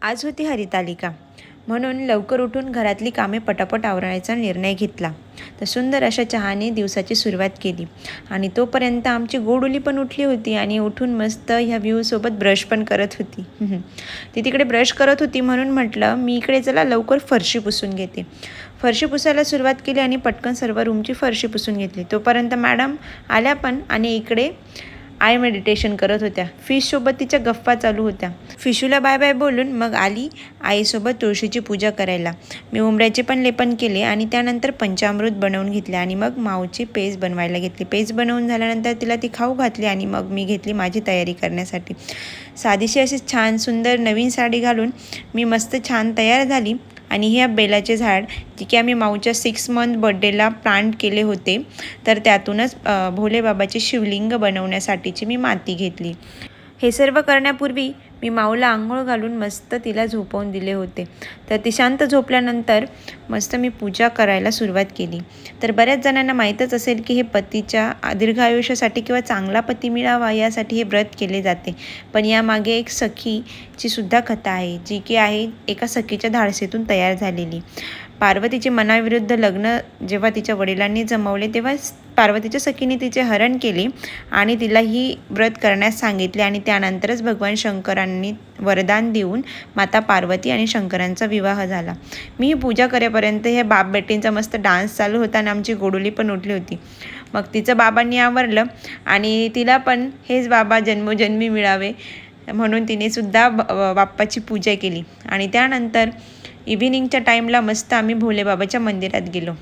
आज होती हरितालिका, म्हणून लवकर उठून घरातली कामे पटापट आवरायचा निर्णय घेतला. तर सुंदर अशा चहाने दिवसाची सुरुवात केली आणि तोपर्यंत आमची गोडुली पण उठली होती आणि उठून मस्त ह्या व्ह्यूसोबत ब्रश पण करत होती. ती तिकडे ब्रश करत होती म्हणून म्हटलं मी इकडे चला लवकर फरशी पुसून घेते. फरशी पुसायला सुरुवात केली आणि पटकन सर्व रूमची फरशी पुसून घेतली. तोपर्यंत मॅडम आल्या पण आणि इकडे आय मेडिटेशन करत होत्या. फिशसोबत तिच्या गप्पा चालू होत्या. फिशूला बाय बाय बोलून मग आली आईसोबत तुळशीची पूजा करायला. मी उंबऱ्याचे पण लेपन केले आणि त्यानंतर पंचामृत बनवून घेतले आणि मग माऊची पेज बनवायला घेतली. पेज बनवून झाल्यानंतर तिला ती खाऊ घातली आणि मग मी घेतली माझी तयारी करण्यासाठी. साधीशी अशी छान सुंदर नवीन साडी घालून मी मस्त छान तयार झाली. आणि हे बेलाचे झाड जे की आम्ही माऊच्या 6 मंथ बड्डेला प्लांट केले होते, तर त्यातूनच भोलेबाबाचे शिवलिंग बनवण्यासाठीची मी माती घेतली. हे सर्व करण्यापूर्वी मी माऊला आंघोळ घालून मस्त तिला झोपवून दिले होते. तर ती शांत झोपल्यानंतर मस्त मी पूजा करायला सुरुवात केली. तर बऱ्याच जणांना माहीतच असेल की हे पतीच्या दीर्घ आयुष्यासाठी किंवा चांगला पती मिळावा यासाठी हे व्रत केले जाते. पण यामागे एक सखीची सुद्धा कथा आहे, जी की आहे एका सखीच्या धाडसीतून तयार झालेली. पार्वतीचे मनाविरुद्ध लग्न जेव्हा तिच्या वडिलांनी जमवले तेव्हा पार्वतीच्या सखीने तिचे हरण केले आणि तिला ही व्रत करण्यास सांगितले आणि त्यानंतरच भगवान शंकरांनी वरदान देऊन माता पार्वती आणि शंकरांचा विवाह झाला. मी ही पूजा करेपर्यंत हे बाप बेटींचा मस्त डान्स चालू होता आणि आमची गोडुली पण उठली होती. मग तिचं बाबांनी आवरलं आणि तिला पण हेच बाबा जन्मोजन्मी मिळावे म्हणून तिने सुद्धा बाप्पाची पूजा केली. आणि त्यानंतर इव्हिनिंगच्या टाईमला मस्त आम्ही भोलेबाबाच्या मंदिरात गेलो.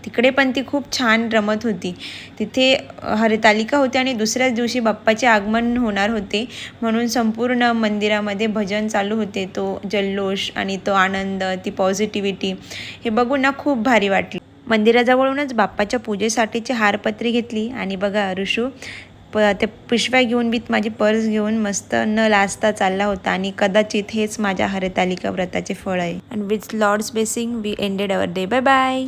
तिकडे पण ती खूप छान रमत होती. तिथे हरितालिका होती आणि दुसऱ्याच दिवशी बाप्पाचे आगमन होणार होते, म्हणून संपूर्ण मंदिरामध्ये भजन चालू होते. तो जल्लोष आणि तो आनंद, ती पॉझिटिव्हिटी हे बघून ना खूप भारी वाटली. मंदिराजवळूनच बाप्पाच्या पूजेसाठीची हारपत्री घेतली आणि बघा ऋषू त्या पिशव्या घेऊन मी माझी पर्स घेऊन मस्त न लाजता चालला होता. आणि कदाचित हेच माझ्या हरितालिका व्रताचे फळ आहे. And with lord's blessing we ended our day. Bye bye.